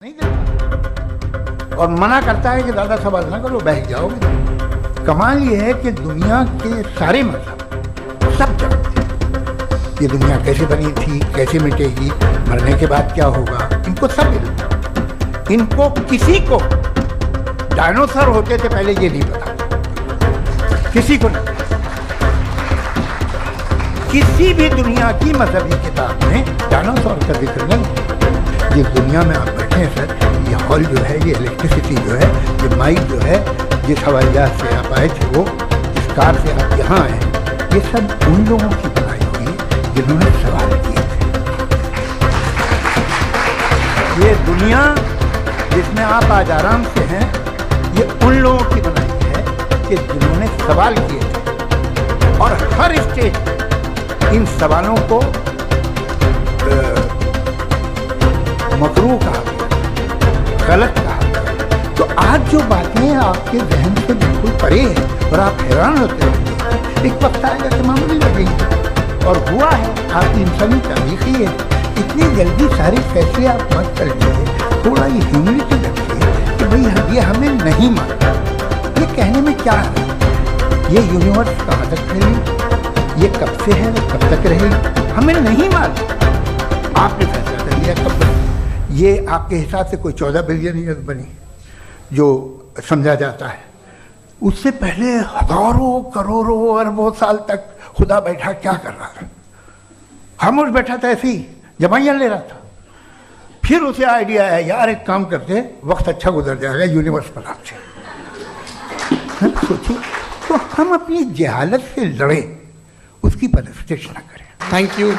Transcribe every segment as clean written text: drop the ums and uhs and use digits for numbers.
नहीं देता और मना करता है कि ज़्यादा सवाल ना करो, बह जाओगे। कमाल ये है कि दुनिया के सारे मजहब सब जानते हैं ये दुनिया कैसे बनी थी, कैसे मिटेगी, मरने के बाद क्या होगा, इनको सब इल्म। इनको किसी को डायनासोर होते थे पहले ये नहीं पता, किसी को नहीं। किसी भी दुनिया की मजहबी किताब में डायनासोर का जिक्र नहीं। जिस दुनिया में आप बैठे हैं सर, ये हॉल जो है, ये इलेक्ट्रिसिटी जो है, ये माइक जो है, जिस हवाई जहाज से आप आए थे वो, जिस कार से आप यहाँ आए, ये सब उन लोगों की बनाई हुई जिन्होंने सवाल किए थे। ये दुनिया जिसमें आप आज आराम से हैं, ये उन लोगों की बनाई है कि जिन्होंने सवाल किए थे। और हर स्टेज इन सवालों को मकरूह कहा गया, गलत कहा गया। तो आज जो बातें आपके जहन से बिल्कुल परे हैं और आप हैरान होते हैं, एक वक्त आएगा कि मामूली लगेंगे। और हुआ है, आपकी इंसानी तारीख ही है। इतनी जल्दी सारे फैसले आप मत कर लीजिए, थोड़ा ये ह्यूमिलिटी रखिए कि भाई ये हमें नहीं मानता। ये कहने में क्या है, ये यूनिवर्स कहाँ तक फैली, ये कब से है, कब तक रहेगी, हमें नहीं मालूम। आपने फैसला कर लिया कब बनी। ये आपके हिसाब से कोई 14 बिलियन ईयर बनी जो समझा जाता है। उससे पहले हजारों करोड़ों अरबों साल तक खुदा बैठा क्या कर रहा था? खामोश बैठा था, ऐसी जमाइयाँ ले रहा था। फिर उसे आइडिया आया, यार एक काम करते, वक्त अच्छा गुजर जाएगा यूनिवर्स पर आपसे। सोचिए, तो हम अपनी जहालत से लड़े, उसकी परस्तिश न करें। Thank you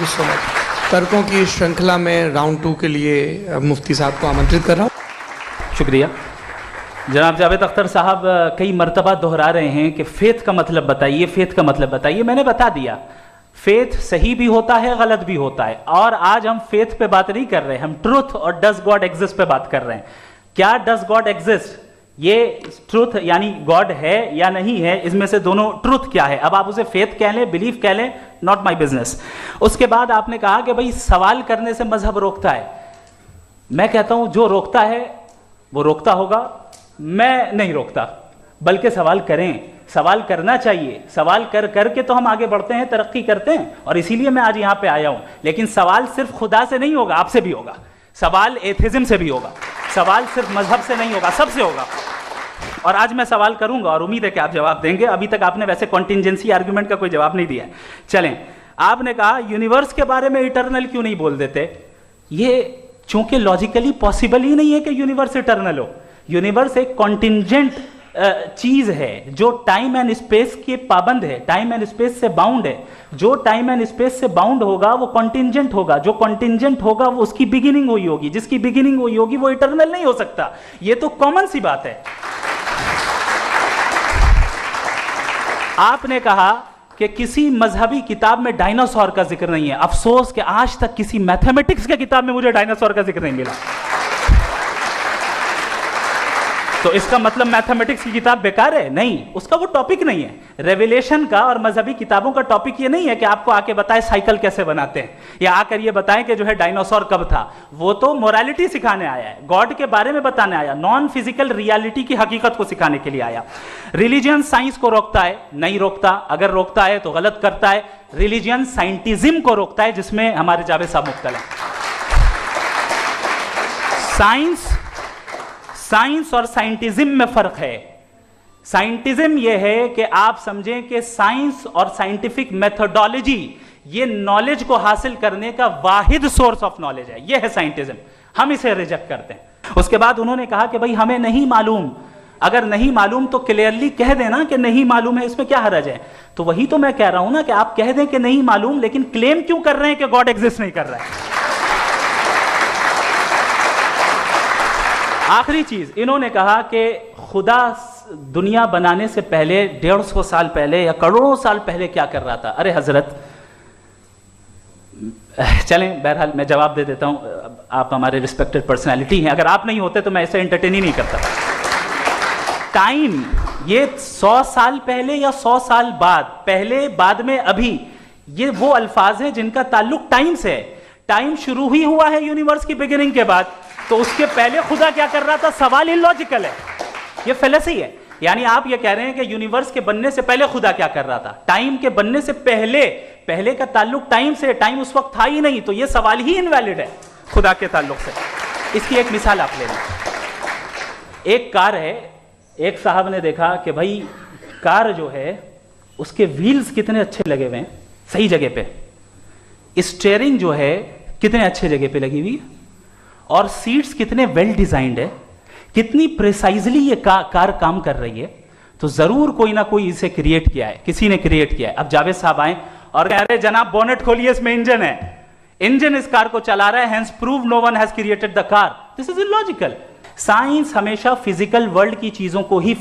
so much. तर्कों की श्रृंखला में राउंड 2 के लिए मुफ्ती साहब को आमंत्रित कर रहा हूँ। शुक्रिया। जनाब जावेद अख्तर साहब कई मर्तबा दोहरा रहे हैं कि फेथ का मतलब बताइए, फेथ का मतलब बताइए। मैंने बता दिया, फेथ सही भी होता है, गलत भी होता है। और आज हम फेथ पे बात नहीं कर रहे, हम ट्रुथ और डज गॉड एग्जिस्ट पे बात कर रहे हैं। क्या डज गॉड एग्जिस्ट, ये ट्रुथ यानी गॉड है या नहीं है, इसमें से दोनों ट्रुथ क्या है। अब आप उसे फेथ कह लें, बिलीफ कह लें, नॉट माई बिजनेस। उसके बाद आपने कहा कि भाई सवाल करने से मजहब रोकता है। मैं कहता हूं जो रोकता है वो रोकता होगा, मैं नहीं रोकता, बल्कि सवाल करें, सवाल करना चाहिए। सवाल कर करके तो हम आगे बढ़ते हैं, तरक्की करते हैं, और इसीलिए मैं आज यहां पे आया हूं। लेकिन सवाल सिर्फ खुदा से नहीं होगा, आपसे भी होगा। सवाल एथिज्म से भी होगा, सवाल सिर्फ मजहब से नहीं होगा, सबसे होगा। और आज मैं सवाल करूंगा और उम्मीद है कि आप जवाब देंगे। अभी तक आपने वैसे कॉन्टिंजेंसी आर्गुमेंट का कोई जवाब नहीं दिया है। चलें, आपने कहा यूनिवर्स के बारे में इटर्नल क्यों नहीं बोल देते। ये चूंकि लॉजिकली पॉसिबल ही नहीं है कि यूनिवर्स इटर्नल हो। यूनिवर्स एक कॉन्टिंजेंट चीज है जो टाइम एंड स्पेस के पाबंद है, टाइम एंड स्पेस से बाउंड है। जो टाइम एंड स्पेस से बाउंड होगा वो कॉन्टिंजेंट होगा, जो कॉन्टिंजेंट होगा वो उसकी बिगिनिंग हुई होगी, जिसकी बिगिनिंग हुई होगी वो इटर्नल नहीं हो सकता। ये तो कॉमन सी बात है। आपने कहा कि किसी मजहबी किताब में डायनासोर का जिक्र नहीं है। अफसोस कि आज तक किसी मैथमेटिक्स के किताब में मुझे डायनासोर का जिक्र नहीं मिला। तो इसका मतलब मैथमेटिक्स की किताब बेकार है? नहीं, उसका वो टॉपिक नहीं है। रेवलेशन का और मजहबी किताबों का टॉपिक ये नहीं है कि आपको आके बताए साइकिल कैसे बनाते हैं, या आकर ये बताएं कि जो है डायनासोर कब था। वो तो मोरालिटी सिखाने आया है, गॉड के बारे में बताने आया, नॉन फिजिकल रियलिटी की हकीकत को सिखाने के लिए आया। रिलीजियन साइंस को रोकता है? नहीं रोकता। अगर रोकता है तो गलत करता है। रिलीजियन साइंटिज्म को रोकता है, जिसमें हमारे जावेद साहब मुब्तला हैं। साइंस और साइंटिज्म में फर्क है। साइंटिज्म यह है कि आप समझें कि साइंस और साइंटिफिक मेथोडोलॉजी ये नॉलेज को हासिल करने का वाहिद सोर्स ऑफ नॉलेज है। यह है साइंटिज्म, हम इसे रिजेक्ट करते हैं। उसके बाद उन्होंने कहा कि भाई हमें नहीं मालूम। अगर नहीं मालूम तो क्लियरली कह देना कि नहीं मालूम है, इसमें क्या हर्ज है। तो वही तो मैं कह रहा हूं ना कि आप कह दें कि नहीं मालूम, लेकिन क्लेम क्यों कर रहे हैं कि गॉड एग्जिस्ट नहीं कर रहा है। आखिरी चीज, इन्होंने कहा कि खुदा दुनिया बनाने से पहले 150 साल पहले या करोड़ों साल पहले क्या कर रहा था। अरे हजरत, चलें, बहरहाल मैं जवाब दे देता हूं। आप हमारे रिस्पेक्टेड पर्सनालिटी हैं, अगर आप नहीं होते तो मैं ऐसे एंटरटेन ही नहीं करता। टाइम, ये 100 साल पहले या 100 साल बाद, पहले बाद में अभी, ये वो अल्फाज हैं जिनका ताल्लुक टाइम से है। टाइम शुरू ही हुआ है यूनिवर्स की बिगिनिंग के बाद। तो उसके पहले खुदा क्या कर रहा था? सवाल इलॉजिकल है, ये फेलेसी है। यानी आप ये कह रहे हैं कि यूनिवर्स के बनने से पहले खुदा क्या कर रहा था? टाइम के बनने से पहले, पहले का ताल्लुक टाइम से, टाइम उस वक्त था ही नहीं, तो ये सवाल ही इनवैलिड है खुदा के ताल्लुक से। इसकी एक मिसाल आप ले लें। एक कार है, एक साहब ने देखा कि भाई कार जो है उसके व्हील्स कितने अच्छे लगे हुए हैं, सही जगह पे, स्टीयरिंग जो है कितने अच्छे जगह पे लगी हुई है, और सीट्स कितने वेल डिजाइंड है, कितनी प्रिसाइजली ये कार काम कर रही है, तो जरूर कोई ना कोई इसे क्रिएट किया है, किसी ने क्रिएट किया है। अब जावेद साहब आए और कह रहे जनाब बोनेट खोलिए, इसमें इंजन है, इंजन इस कार को चला रहा है, hence prove no one has created the car. This is illogical. Science हमेशा फिजिकल वर्ल्ड की चीजों को ही